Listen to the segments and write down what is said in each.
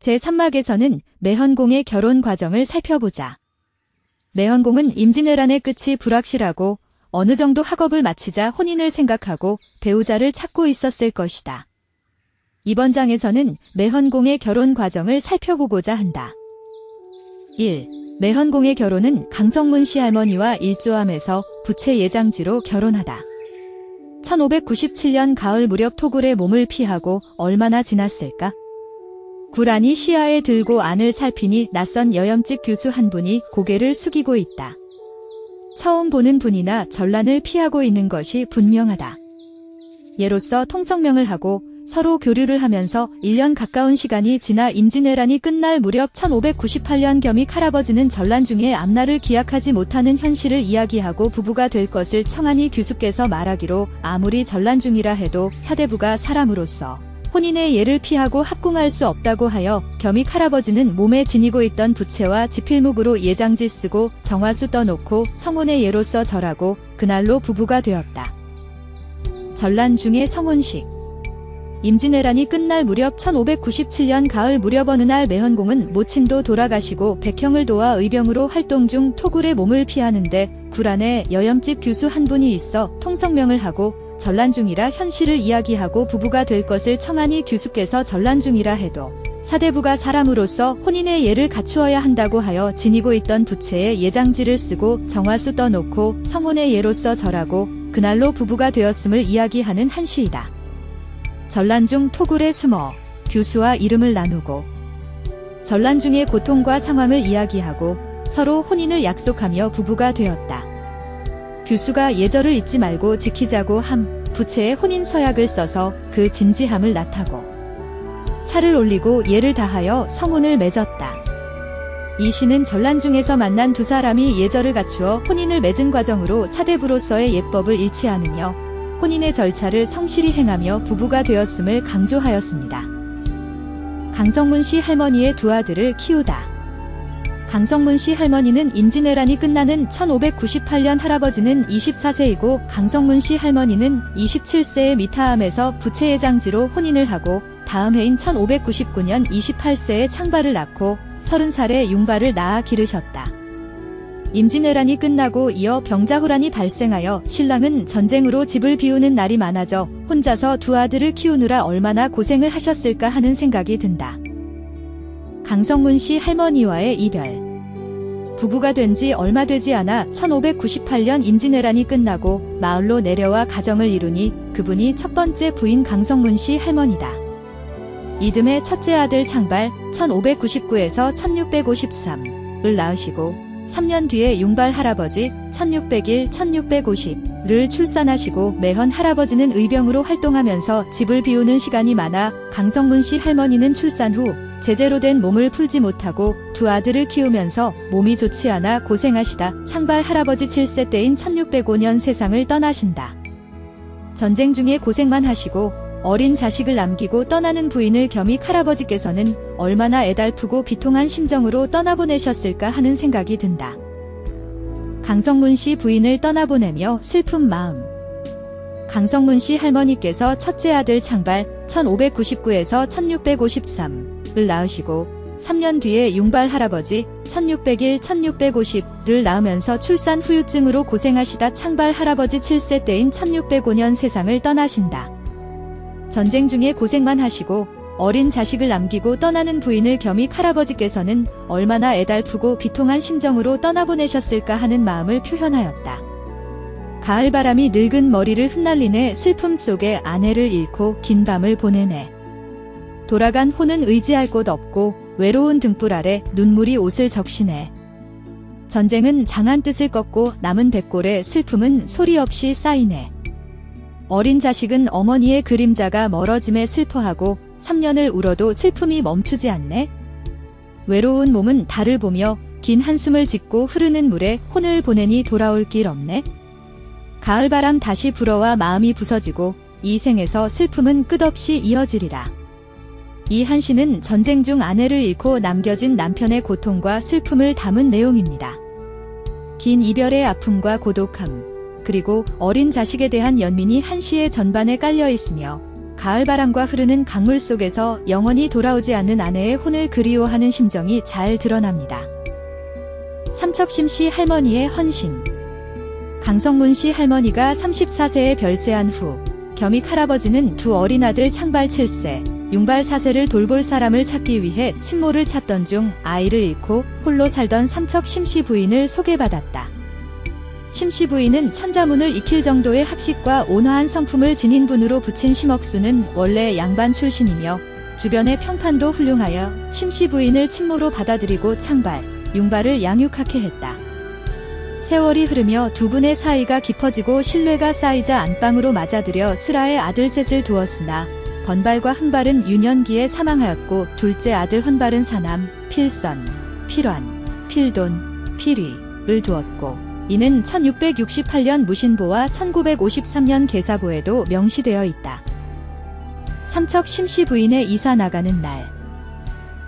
제3막에서는 매헌공의 결혼 과정을 살펴보자. 매헌공은 임진왜란의 끝이 불확실하고 어느 정도 학업을 마치자 혼인을 생각하고 배우자를 찾고 있었을 것이다. 이번 장에서는 매헌공의 결혼 과정을 살펴보고자 한다. 1. 매헌공의 결혼은 강성문 씨 할머니와 일조함에서 부채 예장지로 결혼하다. 1597년 가을 무렵 토굴의 몸을 피하고 얼마나 지났을까? 구란이 시야에 들고 안을 살피니 낯선 여염집 교수 한 분이 고개를 숙이고 있다. 처음 보는 분이나 전란을 피하고 있는 것이 분명하다. 예로써 통성명을 하고 서로 교류를 하면서 1년 가까운 시간이 지나 임진왜란이 끝날 무렵 1598년 겸익 할아버지는 전란 중에 앞날을 기약하지 못하는 현실을 이야기하고 부부가 될 것을 청하니 교수께서 말하기로 아무리 전란 중이라 해도 사대부가 사람으로서 혼인의 예를 피하고 합궁할 수 없다고 하여 겸익 할아버지는 몸에 지니고 있던 부채와 지필묵으로 예장지 쓰고 정화수 떠놓고 성혼의 예로서 절하고 그날로 부부가 되었다. 전란 중의 성혼식. 임진왜란이 끝날 무렵 1597년 가을 무렵 어느 날 매헌공은 모친도 돌아가시고 백형을 도와 의병으로 활동 중 토굴의 몸을 피하는데 구란에 여염집 교수 한 분이 있어 통성명을 하고 전란 중이라 현실을 이야기하고 부부가 될 것을 청하니 교수께서 전란 중이라 해도 사대부가 사람으로서 혼인의 예를 갖추어야 한다고 하여 지니고 있던 부채에 예장지를 쓰고 정화수 떠놓고 성혼의 예로서 절하고 그날로 부부가 되었음을 이야기하는 한시이다. 전란 중 토굴에 숨어 교수와 이름을 나누고 전란 중의 고통과 상황을 이야기하고 서로 혼인을 약속하며 부부가 되었다. 교수가 예절을 잊지 말고 지키자고 함 부채에 혼인 서약을 써서 그 진지함을 나타고 차를 올리고 예를 다하여 성혼을 맺었다. 이 시는 전란 중에서 만난 두 사람이 예절을 갖추어 혼인을 맺은 과정으로 사대부로서의 예법을 잃지 않으며 혼인의 절차를 성실히 행하며 부부가 되었음을 강조하였습니다. 강성문 씨 할머니의 두 아들을 키우다. 강성문 씨 할머니는 임진왜란이 끝나는 1598년 할아버지는 24세이고 강성문 씨 할머니는 27세의 미타암에서 부채예장지로 혼인을 하고 다음 해인 1599년 28세에 창발을 낳고 30살에 융발을 낳아 기르셨다. 임진왜란이 끝나고 이어 병자호란이 발생하여 신랑은 전쟁으로 집을 비우는 날이 많아져 혼자서 두 아들을 키우느라 얼마나 고생을 하셨을까 하는 생각이 든다. 강성문 씨 할머니와의 이별. 부부가 된 지 얼마 되지 않아 1598년 임진왜란이 끝나고 마을로 내려와 가정을 이루니 그분이 첫 번째 부인 강성문 씨 할머니다. 이듬해 첫째 아들 창발 1599에서 1653을 낳으시고 3년 뒤에 융발 할아버지 1601, 1650를 출산하시고 매헌 할아버지는 의병으로 활동하면서 집을 비우는 시간이 많아 강성문 씨 할머니는 출산 후 제대로 된 몸을 풀지 못하고 두 아들을 키우면서 몸이 좋지 않아 고생하시다 창발 할아버지 7세 때인 1605년 세상을 떠나신다. 전쟁 중에 고생만 하시고 어린 자식을 남기고 떠나는 부인을 겸익 할아버지께서는 얼마나 애달프고 비통한 심정으로 떠나보내셨을까 하는 생각이 든다. 강성문 씨 부인을 떠나보내며 슬픈 마음. 강성문 씨 할머니께서 첫째 아들 창발 1599에서 1653을 낳으시고 3년 뒤에 융발 할아버지 1601, 1650를 낳으면서 출산 후유증으로 고생하시다 창발 할아버지 7세 때인 1605년 세상을 떠나신다. 전쟁 중에 고생만 하시고 어린 자식을 남기고 떠나는 부인을 겸익 할아버지께서는 얼마나 애달프고 비통한 심정으로 떠나보내셨을까 하는 마음을 표현하였다. 가을바람이 늙은 머리를 흩날리네 슬픔 속에 아내를 잃고 긴 밤을 보내네. 돌아간 호는 의지할 곳 없고 외로운 등불 아래 눈물이 옷을 적시네. 전쟁은 장한 뜻을 꺾고 남은 백골에 슬픔은 소리 없이 쌓이네. 어린 자식은 어머니의 그림자가 멀어짐에 슬퍼하고 3년을 울어도 슬픔이 멈추지 않네. 외로운 몸은 달을 보며 긴 한숨을 짓고 흐르는 물에 혼을 보내니 돌아올 길 없네. 가을바람 다시 불어와 마음이 부서지고 이 생에서 슬픔은 끝없이 이어지리라. 이 한시는 전쟁 중 아내를 잃고 남겨진 남편의 고통과 슬픔을 담은 내용입니다. 긴 이별의 아픔과 고독함, 그리고 어린 자식에 대한 연민이 한시의 전반에 깔려 있으며 가을바람과 흐르는 강물 속에서 영원히 돌아오지 않는 아내의 혼을 그리워하는 심정이 잘 드러납니다. 삼척심 씨 할머니의 헌신. 강성문 씨 할머니가 34세에 별세한 후 겸익 할아버지는 두 어린 아들 창발 7세, 융발 4세를 돌볼 사람을 찾기 위해 친모를 찾던 중 아이를 잃고 홀로 살던 삼척 심씨 부인을 소개받았다. 심씨 부인은 천자문을 익힐 정도의 학식과 온화한 성품을 지닌 분으로 붙인 심억수는 원래 양반 출신이며 주변의 평판도 훌륭하여 심씨 부인을 친모로 받아들이고 창발, 융발을 양육하게 했다. 세월이 흐르며 두 분의 사이가 깊어지고 신뢰가 쌓이자 안방으로 맞아들여 슬하에 아들 셋을 두었으나 번발과 흥발은 유년기에 사망하였고 둘째 아들 헌발은 사남, 필선, 필환, 필돈, 필위를 두었고 이는 1668년 무신보와 1953년 계사보에도 명시되어 있다. 삼척 심씨 부인의 이사 나가는 날.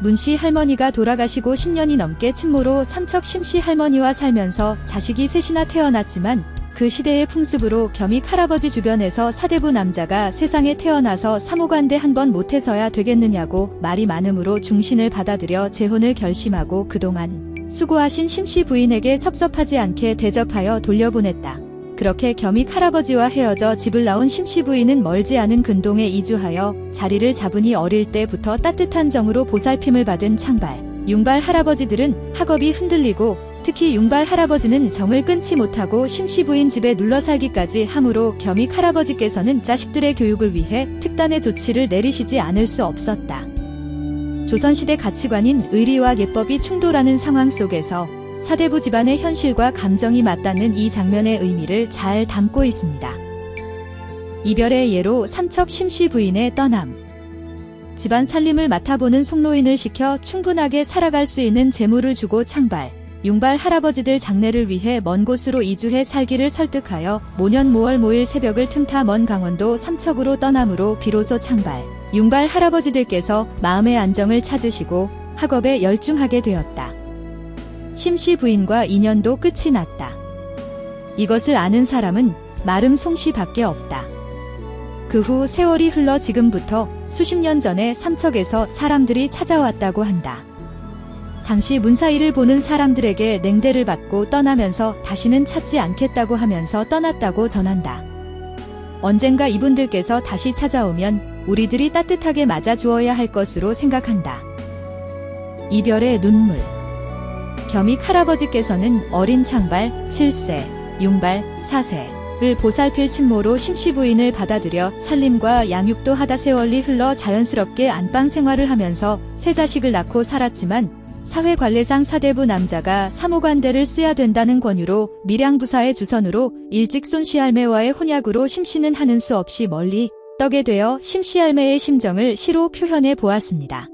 문씨 할머니가 돌아가시고 10년이 넘게 친모로 삼척 심씨 할머니와 살면서 자식이 셋이나 태어났지만 그 시대의 풍습으로 겸익 할아버지 주변에서 사대부 남자가 세상에 태어나서 사모관대 한 번 못해서야 되겠느냐고 말이 많으므로 중신을 받아들여 재혼을 결심하고 그동안 수고하신 심씨 부인에게 섭섭하지 않게 대접하여 돌려보냈다. 그렇게 겸익 할아버지와 헤어져 집을 나온 심씨 부인은 멀지 않은 근동에 이주하여 자리를 잡으니 어릴 때부터 따뜻한 정으로 보살핌을 받은 창발, 융발 할아버지들은 학업이 흔들리고 특히 융발 할아버지는 정을 끊지 못하고 심씨 부인 집에 눌러 살기까지 하므로 겸익 할아버지께서는 자식들의 교육을 위해 특단의 조치를 내리시지 않을 수 없었다. 조선시대 가치관인 의리와 예법이 충돌하는 상황 속에서 사대부 집안의 현실과 감정이 맞닿는 이 장면의 의미를 잘 담고 있습니다. 이별의 예로 삼척 심씨 부인의 떠남. 집안 살림을 맡아보는 속노인을 시켜 충분하게 살아갈 수 있는 재물을 주고 창발, 융발 할아버지들 장례를 위해 먼 곳으로 이주해 살기를 설득하여 모년 모월 모일 새벽을 틈타 먼 강원도 삼척으로 떠남으로 비로소 창발, 융발 할아버지들께서 마음의 안정을 찾으시고 학업에 열중하게 되었다. 심씨 부인과 인연도 끝이 났다. 이것을 아는 사람은 마름 송씨밖에 없다. 그 후 세월이 흘러 지금부터 수십 년 전에 삼척에서 사람들이 찾아왔다고 한다. 당시 문사일을 보는 사람들에게 냉대를 받고 떠나면서 다시는 찾지 않겠다고 하면서 떠났다고 전한다. 언젠가 이분들께서 다시 찾아오면 우리들이 따뜻하게 맞아주어야 할 것으로 생각한다. 이별의 눈물. 겸익 할아버지께서는 어린 창발 7세, 융발 4세를 보살필 친모로 심씨 부인을 받아들여 살림과 양육도 하다 세월이 흘러 자연스럽게 안방 생활을 하면서 세 자식을 낳고 살았지만 사회관례상 사대부 남자가 사모관대를 쓰야 된다는 권유로 밀양부사의 주선으로 일찍 손씨 할매와의 혼약으로 심씨는 하는 수 없이 멀리 떠게 되어 심씨 할매의 심정을 시로 표현해 보았습니다.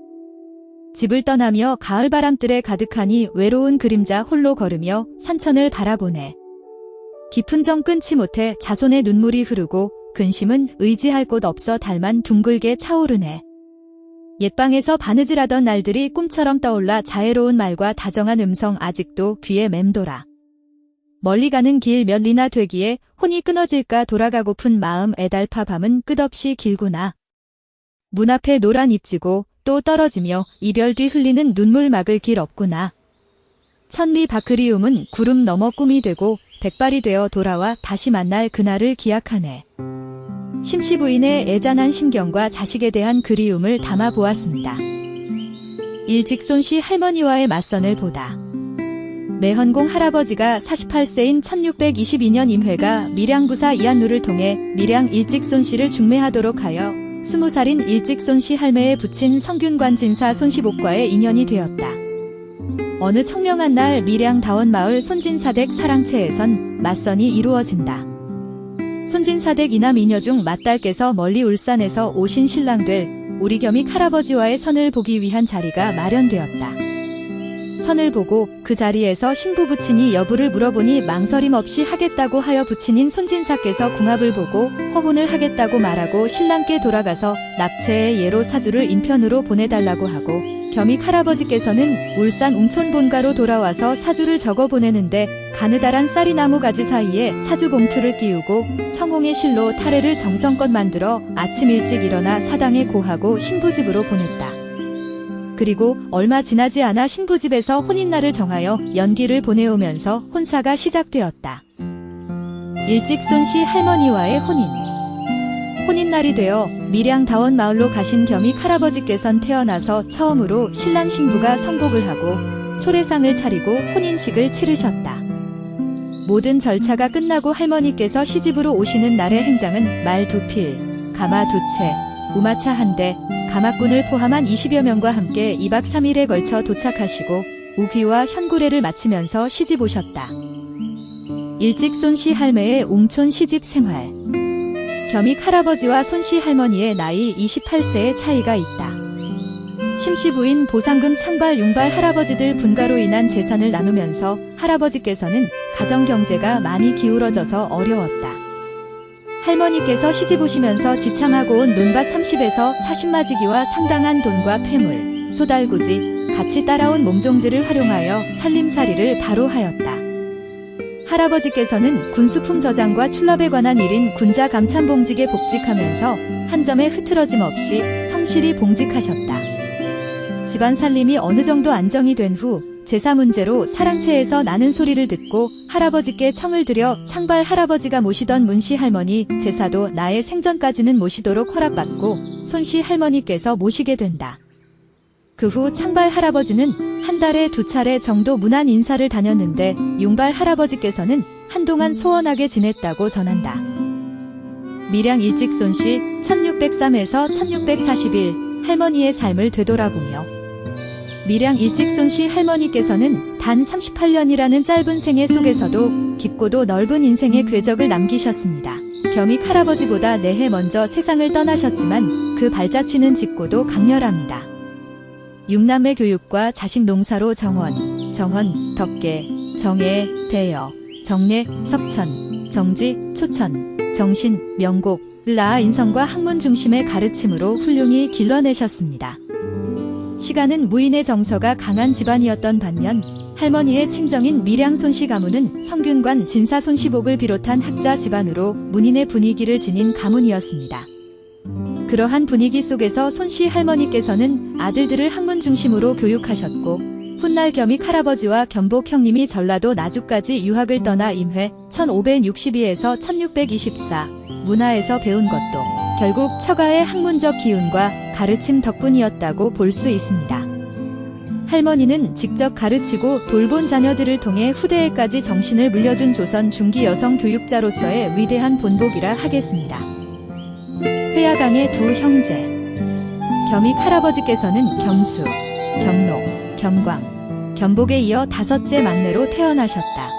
집을 떠나며 가을바람들에 가득하니 외로운 그림자 홀로 걸으며 산천을 바라보네. 깊은 정 끊지 못해 자손의 눈물이 흐르고 근심은 의지할 곳 없어 달만 둥글게 차오르네. 옛방에서 바느질하던 날들이 꿈처럼 떠올라 자애로운 말과 다정한 음성 아직도 귀에 맴돌아. 멀리 가는 길 몇 리나 되기에 혼이 끊어질까 돌아가고픈 마음 애달파 밤은 끝없이 길구나. 문 앞에 노란 잎지고 또 떨어지며 이별 뒤 흘리는 눈물 막을 길 없구나. 천미 바크리움은 구름 넘어 꿈이 되고 백발이 되어 돌아와 다시 만날 그날을 기약하네. 심씨 부인의 애잔한 심경과 자식에 대한 그리움을 담아 보았습니다. 일직손씨 할머니와의 맞선을 보다. 매헌공 할아버지가 48세인 1622년 임회가 밀양부사 이한누를 통해 밀양 일직손씨를 중매하도록 하여 20살인 일직손씨 할매에 붙인 성균관 진사 손시복과의 인연이 되었다. 어느 청명한 날 밀양 다원마을 손진사댁 사랑채에선 맞선이 이루어진다. 손진사댁 이남 이녀 중 맏딸께서 멀리 울산에서 오신 신랑들 우리 겸익 할아버지와의 선을 보기 위한 자리가 마련되었다. 선을 보고 그 자리에서 신부 부친이 여부를 물어보니 망설임 없이 하겠다고 하여 부친인 손진사께서 궁합을 보고 허혼을 하겠다고 말하고 신랑께 돌아가서 납체의 예로 사주를 인편으로 보내달라고 하고 겸익 할아버지께서는 울산 웅촌 본가로 돌아와서 사주를 적어 보내는데 가느다란 쌀이나무 가지 사이에 사주 봉투를 끼우고 청홍의 실로 타래를 정성껏 만들어 아침 일찍 일어나 사당에 고하고 신부집으로 보냈다. 그리고 얼마 지나지 않아 신부집에서 혼인날을 정하여 연기를 보내오면서 혼사가 시작되었다. 일직손씨 할머니와의 혼인. 혼인날이 되어 밀양 다원 마을로 가신 겸익 할아버지께선 태어나서 처음으로 신랑 신부가 성복을 하고 초례상을 차리고 혼인식을 치르셨다. 모든 절차가 끝나고 할머니께서 시집으로 오시는 날의 행장은 말 2필, 가마 2채, 우마차 1대, 가마꾼을 포함한 20여 명과 함께 2박 3일에 걸쳐 도착하시고 우귀와 현구례를 마치면서 시집 오셨다. 일직손씨 할매의 웅촌 시집 생활. 겸익 할아버지와 손씨 할머니의 나이 28세의 차이가 있다. 심씨 부인 보상금 창발 융발 할아버지들 분가로 인한 재산을 나누면서 할아버지께서는 가정경제가 많이 기울어져서 어려웠다. 할머니께서 시집 오시면서 지참하고 온 논밭 30에서 40마지기와 상당한 돈과 폐물, 소달구지, 같이 따라온 몸종들을 활용하여 살림살이를 바로 하였다. 할아버지께서는 군수품 저장과 출납에 관한 일인 군자 감참봉직에 복직하면서 한 점의 흐트러짐 없이 성실히 봉직하셨다. 집안 살림이 어느 정도 안정이 된 후 제사 문제로 사랑채에서 나는 소리를 듣고 할아버지께 청을 들여 창발 할아버지가 모시던 문씨 할머니 제사도 나의 생전까지는 모시도록 허락받고 손씨 할머니께서 모시게 된다. 그 후 창발 할아버지는 한 달에 2차례 정도 문안 인사를 다녔는데 융발 할아버지께서는 한동안 소원하게 지냈다고 전한다. 밀양 일직손씨 1603에서 1641 할머니의 삶을 되돌아보며 밀양 일직손씨 할머니께서는 단 38년이라는 짧은 생애 속에서도 깊고도 넓은 인생의 궤적을 남기셨습니다. 겸익 할아버지보다 4해 먼저 세상을 떠나셨지만 그 발자취는 짙고도 강렬합니다. 6남매 교육과 자식 농사로 정원, 덕계, 정예, 대여, 정례, 석천, 정지, 초천, 정신, 명곡을 낳아 인성과 학문 중심의 가르침으로 훌륭히 길러내셨습니다. 시가는 무인의 정서가 강한 집안이었던 반면 할머니의 친정인 밀양 손씨 가문은 성균관 진사 손씨복을 비롯한 학자 집안으로 문인의 분위기를 지닌 가문이었습니다. 그러한 분위기 속에서 손씨 할머니께서는 아들들을 학문 중심으로 교육하셨고 훗날 겸익 할아버지와 겸복 형님이 전라도 나주까지 유학을 떠나 임회 1562에서 1624 문화에서 배운 것도 결국 처가의 학문적 기운과 가르침 덕분이었다고 볼 수 있습니다. 할머니는 직접 가르치고 돌본 자녀들을 통해 후대에까지 정신을 물려준 조선 중기 여성 교육자로서의 위대한 본복이라 하겠습니다. 회야강의 두 형제. 겸익 할아버지께서는 겸수, 겸록, 겸광, 겸복에 이어 5째 막내로 태어나셨다.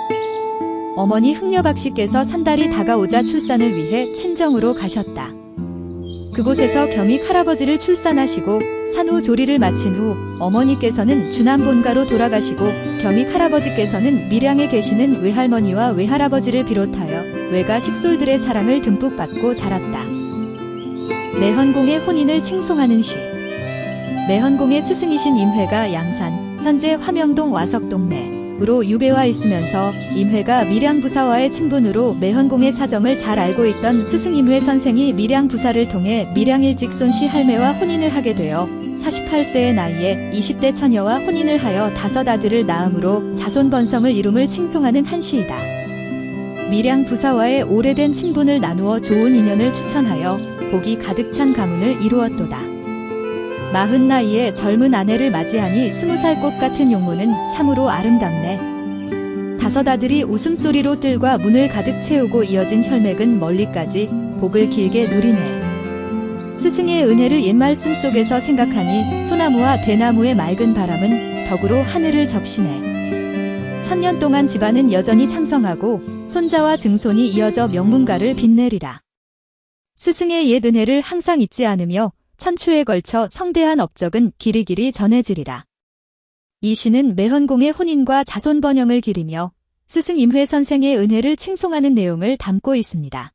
어머니 흥려박씨께서 산달이 다가오자 출산을 위해 친정으로 가셨다. 그곳에서 겸익 할아버지를 출산하시고 산후 조리를 마친 후 어머니께서는 주남 본가로 돌아가시고 겸익 할아버지께서는 밀양에 계시는 외할머니와 외할아버지를 비롯하여 외가 식솔들의 사랑을 듬뿍 받고 자랐다. 매헌공의 혼인을 칭송하는 시. 매헌공의 스승이신 임회가 양산, 현재 화명동 와석동네으로 유배와 있으면서 임회가 밀양부사와의 친분으로 매헌공의 사정을 잘 알고 있던 스승 임회 선생이 밀양부사를 통해 밀양일직손씨 할매와 혼인을 하게 되어 48세의 나이에 20대 처녀와 혼인을 하여 5 아들을 낳음으로 자손번성을 이룸을 칭송하는 한 시이다. 밀양부사와의 오래된 친분을 나누어 좋은 인연을 추천하여 복이 가득 찬 가문을 이루었도다. 40 나이에 젊은 아내를 맞이하니 20살 꽃 같은 용모는 참으로 아름답네. 5 아들이 웃음소리로 뜰과 문을 가득 채우고 이어진 혈맥은 멀리까지 복을 길게 누리네. 스승의 은혜를 옛말씀 속에서 생각하니 소나무와 대나무의 맑은 바람은 덕으로 하늘을 적시네. 1000년 동안 집안은 여전히 창성하고 손자와 증손이 이어져 명문가를 빛내리라. 스승의 옛 은혜를 항상 잊지 않으며 천추에 걸쳐 성대한 업적은 길이길이 전해지리라. 이 시는 매헌공의 혼인과 자손번영을 기리며 스승 임회 선생의 은혜를 칭송하는 내용을 담고 있습니다.